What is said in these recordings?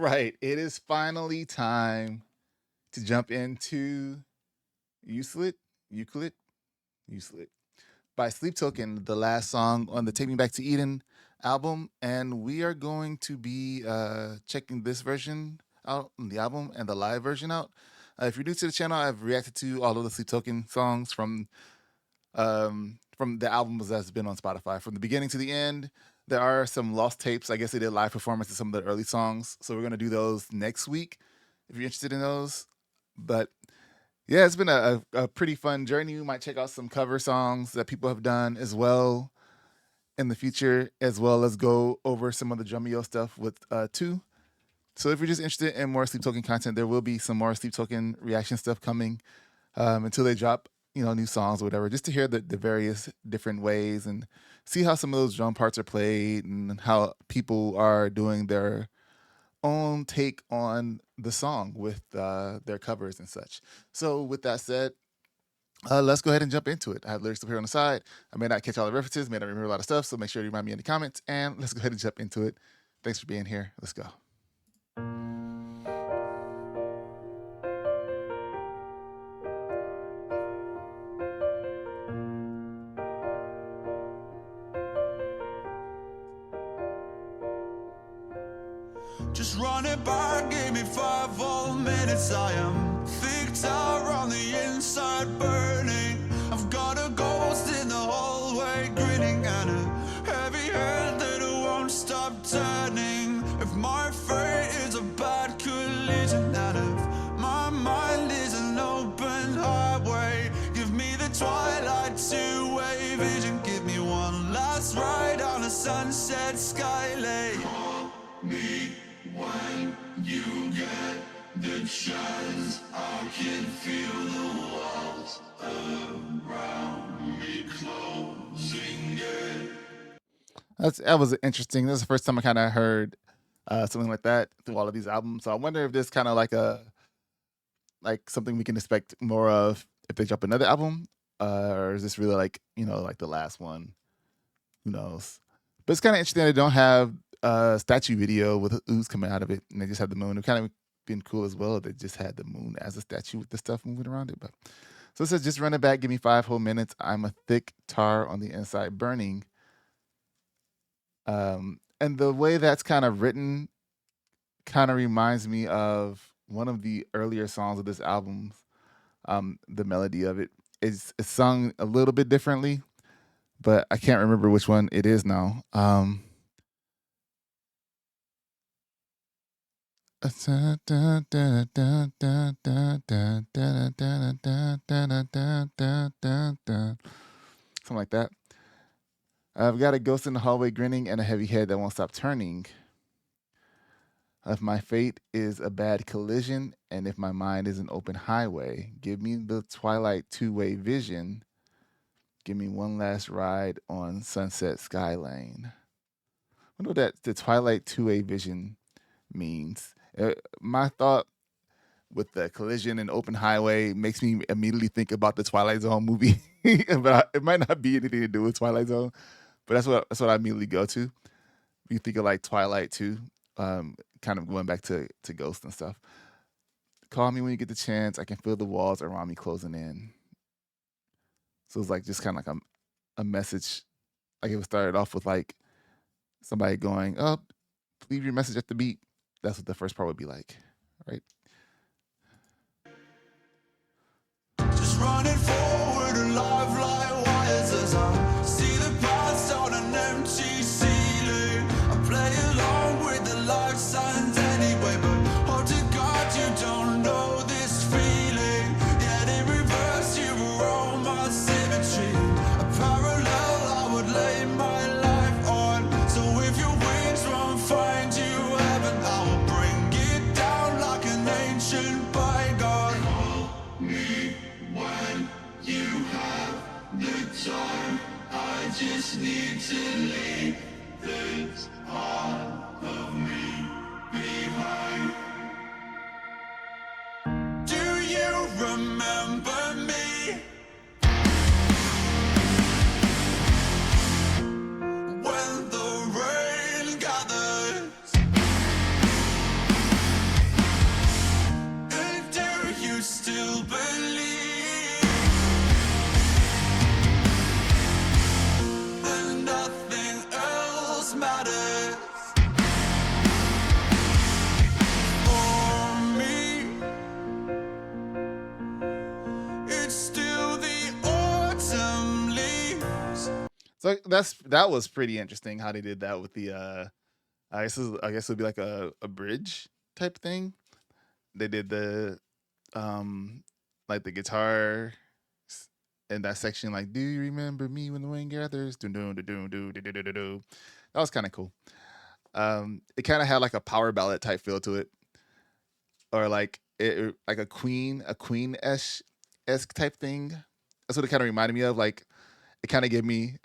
right, it is finally time to jump into Euclid, Euclid, Euclid by Sleep Token, the last song on the Take Me Back to Eden album, and we are going to be checking this version out, the album, and the live version out. If you're new to the channel, I've reacted to all of the Sleep Token songs from the albums that's been on Spotify from the beginning to the end. There are some lost tapes. I guess they did live performances of some of the early songs, so we're gonna do those next week if you're interested in those. But yeah, it's been a pretty fun journey. We might check out some cover songs that people have done as well in the future, as well as go over some of the Drumeo stuff with two. So if you're just interested in more Sleep Token content, there will be some more Sleep Token reaction stuff coming until they drop, new songs or whatever, just to hear the various different ways and see how some of those drum parts are played and how people are doing their own take on the song with their covers and such. So with that said, let's go ahead and jump into it. I have lyrics up here on the side. I may not catch all the references, may not remember a lot of stuff, so make sure you remind me in the comments, and let's go ahead and jump into it. Thanks for being here. Let's go. Just run it back, give me 5 whole minutes. I am thick out on the inside, burning. I've got a ghost in the hallway, grinning, and a heavy head that won't stop turning. If my fate is a bad collision, and if my mind is an open highway, give me the twilight two-way vision. Give me one last ride on a sunset skylane. Call me when you get the chance. I can feel the walls around me closing in. That was interesting. This is the first time I kind of heard something like that through all of these albums. So I wonder if this kind of like something we can expect more of if they drop another album, or is this really like the last one? Who knows? But it's kind of interesting they don't have a statue video with an ooze coming out of it, and they just had the moon. It kind of been cool as well. They just had the moon as a statue with the stuff moving around it. But so it says, just run it back, give me 5 whole minutes. I'm a thick tar on the inside, burning. And the way that's kind of written kind of reminds me of one of the earlier songs of this album. The melody of it is sung a little bit differently, but I can't remember which one it is now. Something like that. I've got a ghost in the hallway grinning and a heavy head that won't stop turning. If my fate is a bad collision and if my mind is an open highway, give me the twilight two-way vision. Give me one last ride on Sunset Skylane. I wonder what that the twilight two-way vision means. My thought with the collision and open highway makes me immediately think about the Twilight Zone movie, but it might not be anything to do with Twilight Zone. But that's what I immediately go to. You think of like Twilight too, kind of going back to Ghost and stuff. Call me when you get the chance. I can feel the walls around me closing in. So it's like just kind of like a message. Like it was started off with like somebody going, "Oh, leave your message at the beat." That's what the first part would be like, right? Just running forward, alive like wires as I see the past on an empty ceiling. I play along with the life signs anyway, but oh to God you don't know this feeling. Yet in reverse you were all my symmetry. A parallel I would lay my life on. So if your wings won't find you heaven, I will bring it down like an ancient bygone. Call me when you have the time. I just need to leave this part of me behind. Do you remember me? When the rain gathers So that was pretty interesting how they did that with the I guess it would be like a bridge type thing. They did the um like the guitar in that section, like "Do you remember me when the wind gathers?" Doo doo doo doo doo doo doo doo doo. That was kind of cool. It kind of had like a power ballad type feel to it, or like like a Queen esque type thing. That's what it kind of reminded me of. Like it kind of gave me.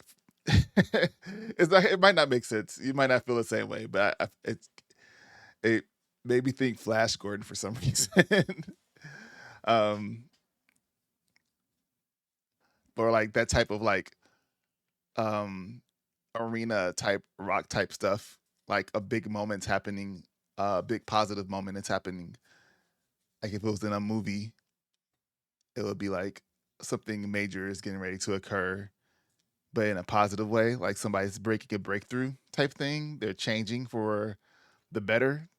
It's not. It might not make sense. You might not feel the same way, but it made me think Flash Gordon for some reason. um, or like that type of like um arena type rock type stuff. Like a big moment's happening, a big positive moment is happening. Like if it was in a movie, it would be like something major is getting ready to occur, but in a positive way, like somebody's breaking a breakthrough type thing. They're changing for the better.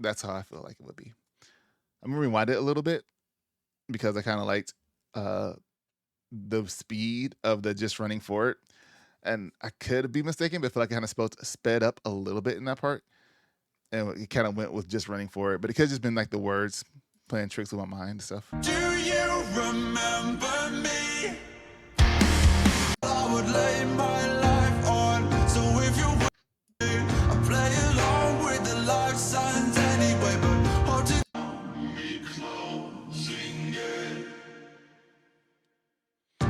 That's how I feel like it would be. I'm gonna rewind it a little bit because I kind of liked uh, the speed of the just running for it, and I could be mistaken, but I feel like I kind of sped up a little bit in that part, and it kind of went with just running for it. But it could have just been like the words playing tricks with my mind and stuff. Do you remember me? I would lay my life on. So if you're willing, I play along with the life signs anyway. But hold it me closing it.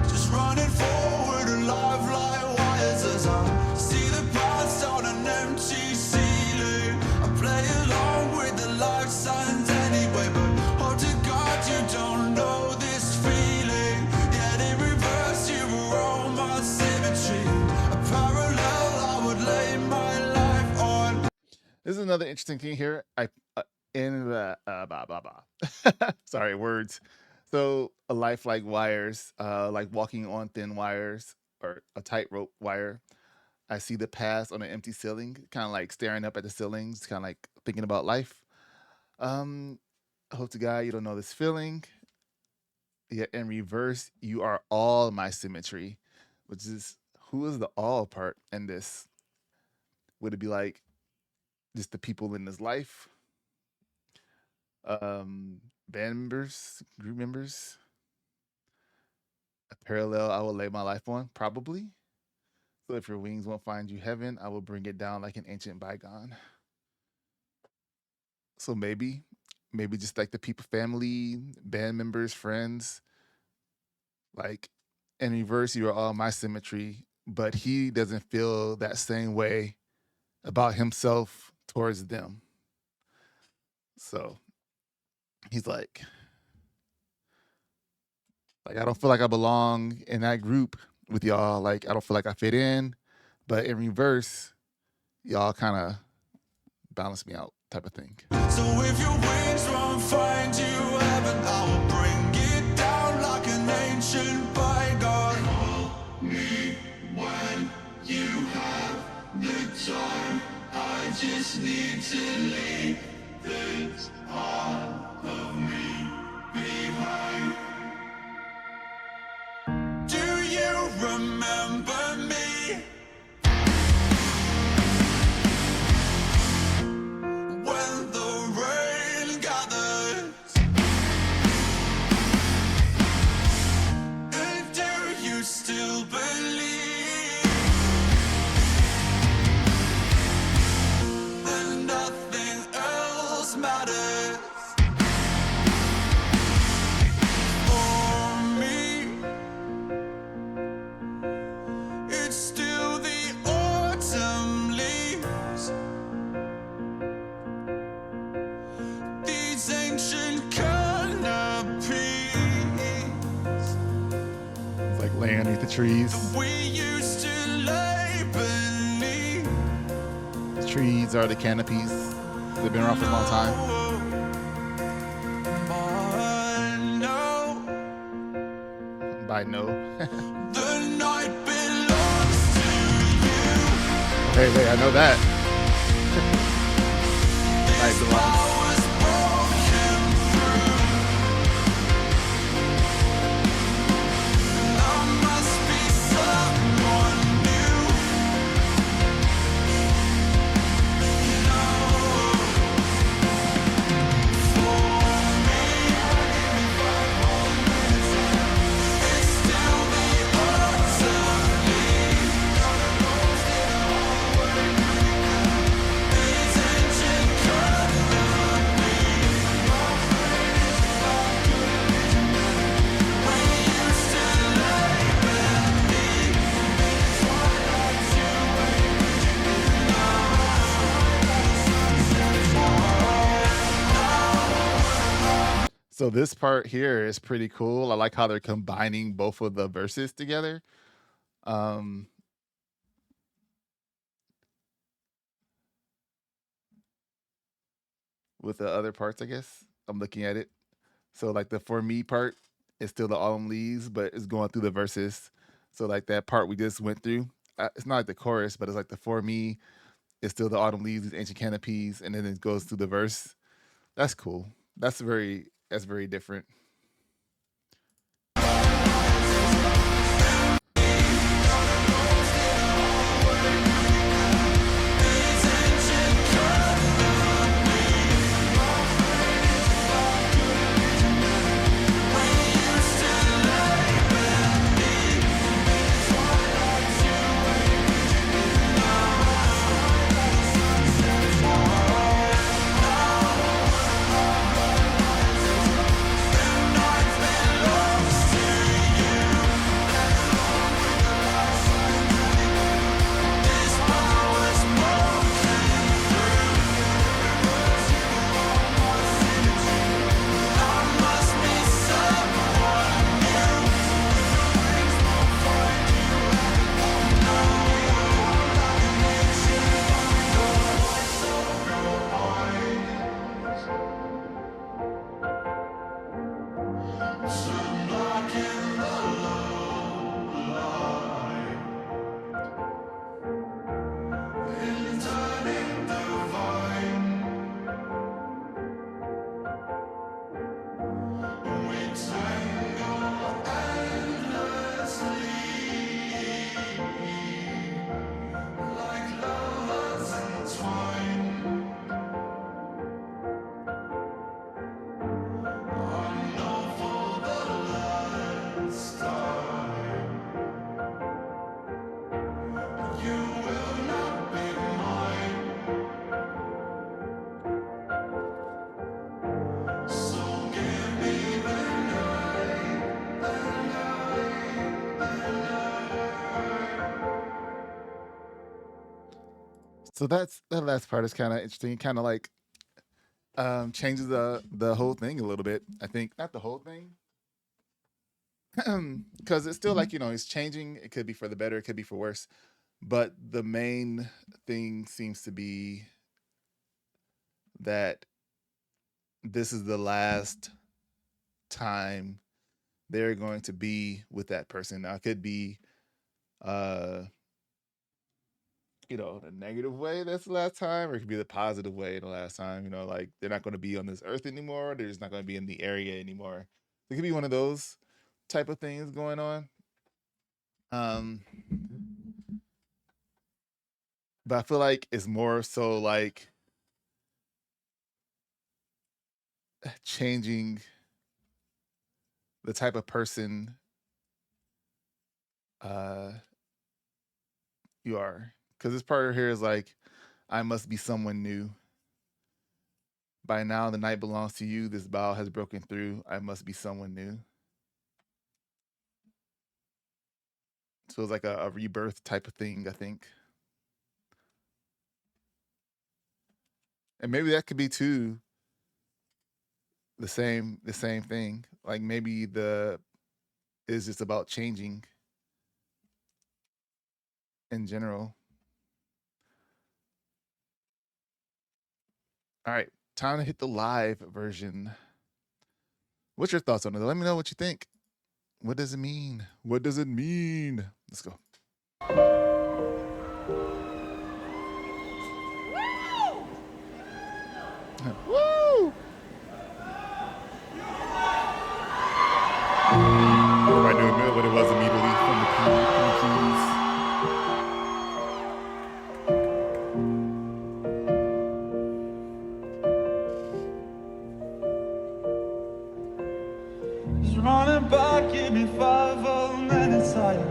Just running forward, alive like wires as I see the past on an empty ceiling. I play along with the life signs anyway. But hold to God, you don't know this feeling. Yet in reverse, you were all my symmetry. A parallel, I would lay my life on. This is another interesting thing here. I in the blah blah blah. Sorry, words. So a life like wires, like walking on thin wires or a tightrope wire. I see the past on an empty ceiling, kind of like staring up at the ceilings, kind of like thinking about life. Um, I hope to God you don't know this feeling. Yet in reverse, you are all my symmetry, which is who is the all part in this? Would it be like just the people in his life? Band members, group members? A parallel I will lay my life on? Probably. So if your wings won't find you heaven, I will bring it down like an ancient bygone. So maybe just like the people, family, band members, friends, like in reverse, you are all my symmetry, but he doesn't feel that same way about himself towards them. So he's like I don't feel like I belong in that group with y'all. Like I don't feel like I fit in, but in reverse, y'all kind of balance me out, type of thing. So if your wings won't find you heaven, I will bring it down like an ancient bygone. Call me when you have the time. I just need to leave this part of me behind. Do you remember me? When the rain gathers, and do you still believe that nothing else matters for me? It's still the autumn leaves, these ancient canopies It's like laying underneath the trees. we used to lay beneath. The trees are the canopies. They've been around for a long time. I know By no. the night belongs to you. Hey, I know that. Night belongs. Flowers broken through. I must be someone So this part here is pretty cool. I like how they're combining both of the verses together. Um, with the other parts, I guess. I'm looking at it. So like the for me part is still the autumn leaves, but it's going through the verses. So like that part we just went through, it's not like the chorus, but it's like the for me is still the autumn leaves, these ancient canopies, and then it goes through the verse. That's cool. That's very different. So that last part is kind of interesting. Kind of like changes the whole thing a little bit. I think not the whole thing, because it's still like it's changing. It could be for the better. It could be for worse. But the main thing seems to be that this is the last time they're going to be with that person. Now, it could be, uh, the negative way that's the last time, or it could be the positive way the last time. Like they're not going to be on this earth anymore. They're just not going to be in the area anymore. It could be one of those type of things going on. Um, but I feel like it's more so like changing the type of person uh you are. Because this part here is like, I must be someone new. By now, the night belongs to you. This bow has broken through. I must be someone new. So it's like a rebirth type of thing, I think. And maybe that could be too the same thing. Like maybe the is just about changing in general. All right, time to hit the live version. What's your thoughts on it? Let me know what you think. What does it mean? What does it mean? Let's go. Woo! Everybody knew what it was immediately from the keys. Just running back, give me 5 minutes higher.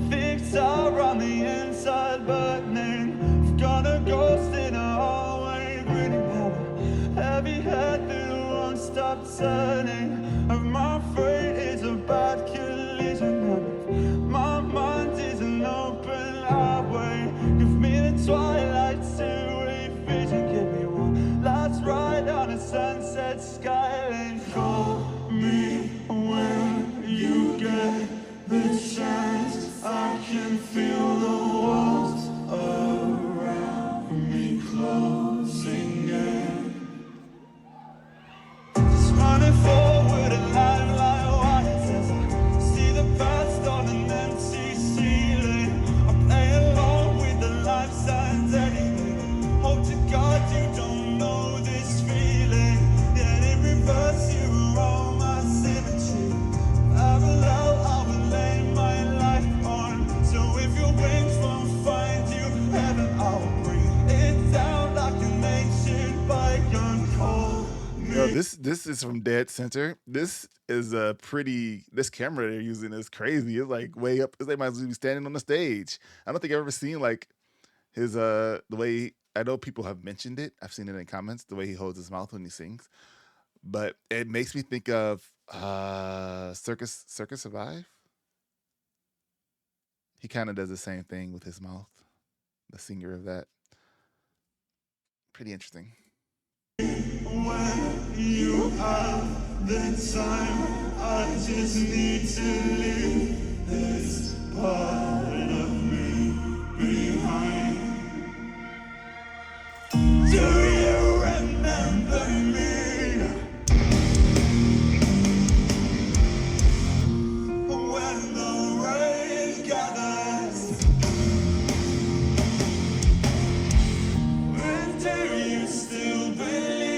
Things are on the inside burning. I've got a ghost in a hallway, grinning heavy. Heavy head that won't stop turning. And my fate is a bad collision. And my mind is an open highway. Give me the twilight to revision. Give me one last ride on a sunset skyline. Cold This is from Dead Center. This is a pretty. This camera they're using is crazy. It's like way up. It's like might as well be standing on the stage. I don't think I've ever seen like his the way. I know people have mentioned it. I've seen it in comments. The way he holds his mouth when he sings, but it makes me think of Circus Survive. He kind of does the same thing with his mouth. The singer of that. Pretty interesting. When you have the time, I just need to leave this part of me behind. Do you remember me? When the rain gathers, and do you still believe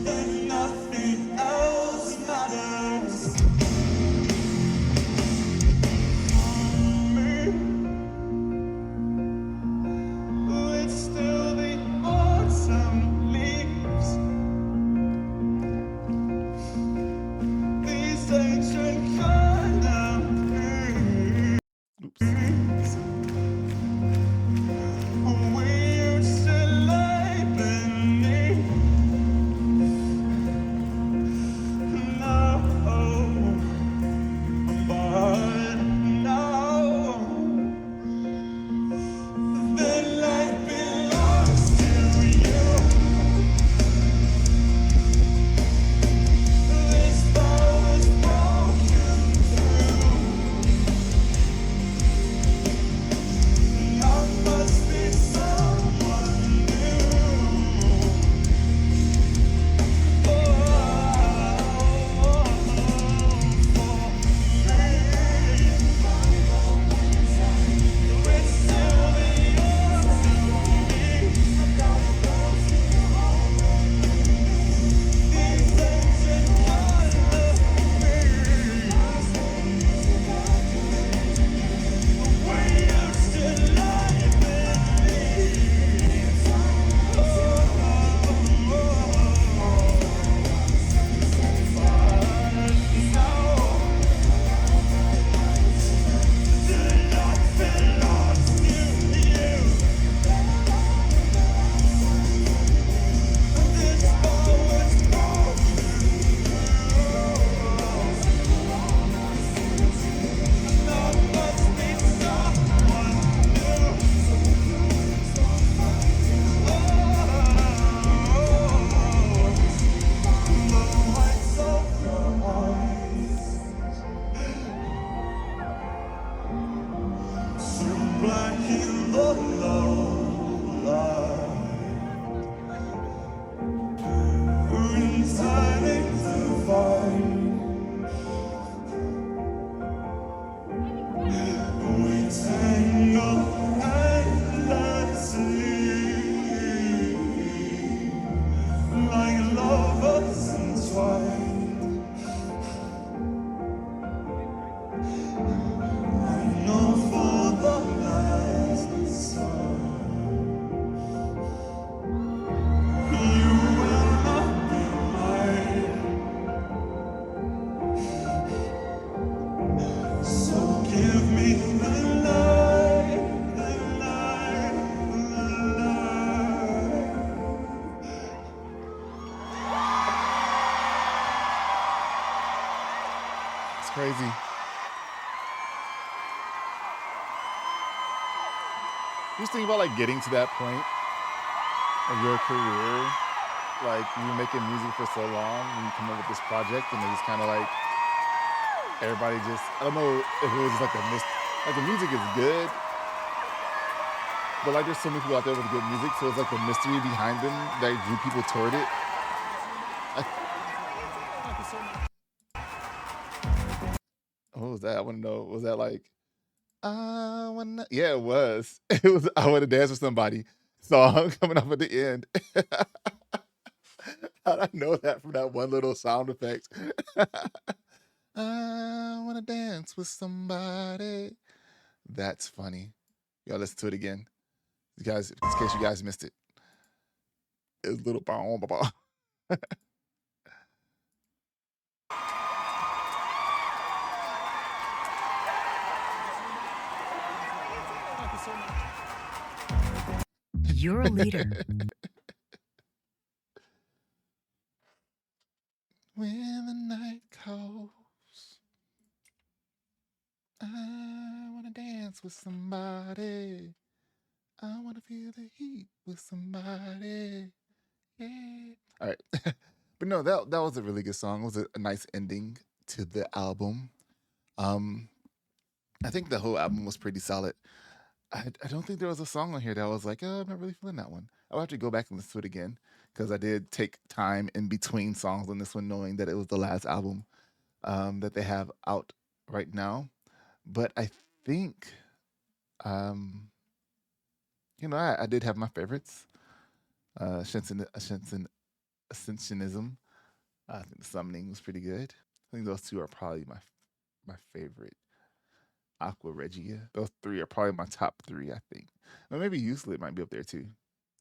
that nothing else matters? Me, it's still the autumn leaves, these ancient kind of Oops. we used to lie beneath. No, but now the light belongs to you. This vow was broken through. I must be someone new. Black in the low light, returning to find. We tangle endlessly, like lovers entwined. I know for the last time, you will not be mine. So give me the light, the light, the light. It's crazy. Just think about like getting to that point of your career, like you were making music for so long, and you come up with this project, and it's kind of like everybody just. I don't know if it was just like a like the music is good, but like there's so many people out there with good music, so it's like the mystery behind them that drew people toward it. What was that? I want to know. Was that like I wanna? Yeah, it was. It was. I want to dance with somebody. Song coming up at the end. How did I know that from that one little sound effect? I want to dance with somebody. That's funny. Y'all listen to it again, you guys, in case you guys missed it. It's little bah, bah, bah. You're a leader. When the night calls, I wanna dance with somebody. I wanna feel the heat with somebody. Yeah. All right. But no, that was a really good song. It was a nice ending to the album. Um, I think the whole album was pretty solid. I don't think there was a song on here that I was like, oh, I'm not really feeling that one. I'll have to go back and listen to it again because I did take time in between songs on this one, knowing that it was the last album that they have out right now. But I think, um, I did have my favorites. Ascensionism. I think the summoning was pretty good. I think those two are probably my favorite. Aqua Regia. Those three are probably my top three, I think. Or maybe Euclid might be up there too.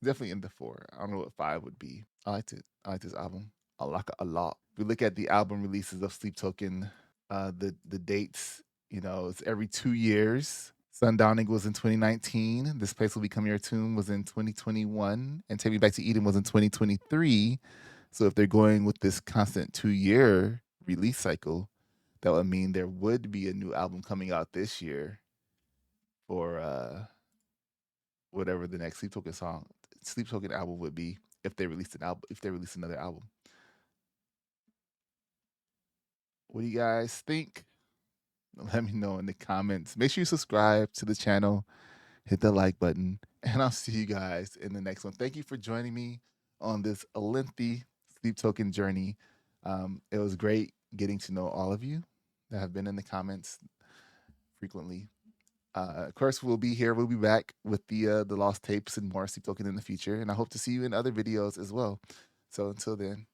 Definitely in the four. I don't know what five would be. I liked it. I like this album. I like it a lot. If we look at the album releases of Sleep Token, the dates, it's every 2 years. Sundowning was in 2019. This Place Will Become Your Tomb was in 2021. And Take Me Back to Eden was in 2023. So if they're going with this constant 2 year release cycle, that would mean there would be a new album coming out this year for whatever the next Sleep Token album would be if they released an album, if they released another album. What do you guys think? Let me know in the comments. Make sure you subscribe to the channel, hit the like button, and I'll see you guys in the next one. Thank you for joining me on this lengthy Sleep Token journey. It was great getting to know all of you that have been in the comments frequently. Of course, we'll be here. We'll be back with the lost tapes and more Sleep Token in the future, and I hope to see you in other videos as well. So until then,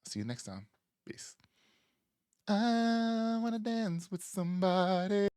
see you next time. Peace. I wanna dance with somebody.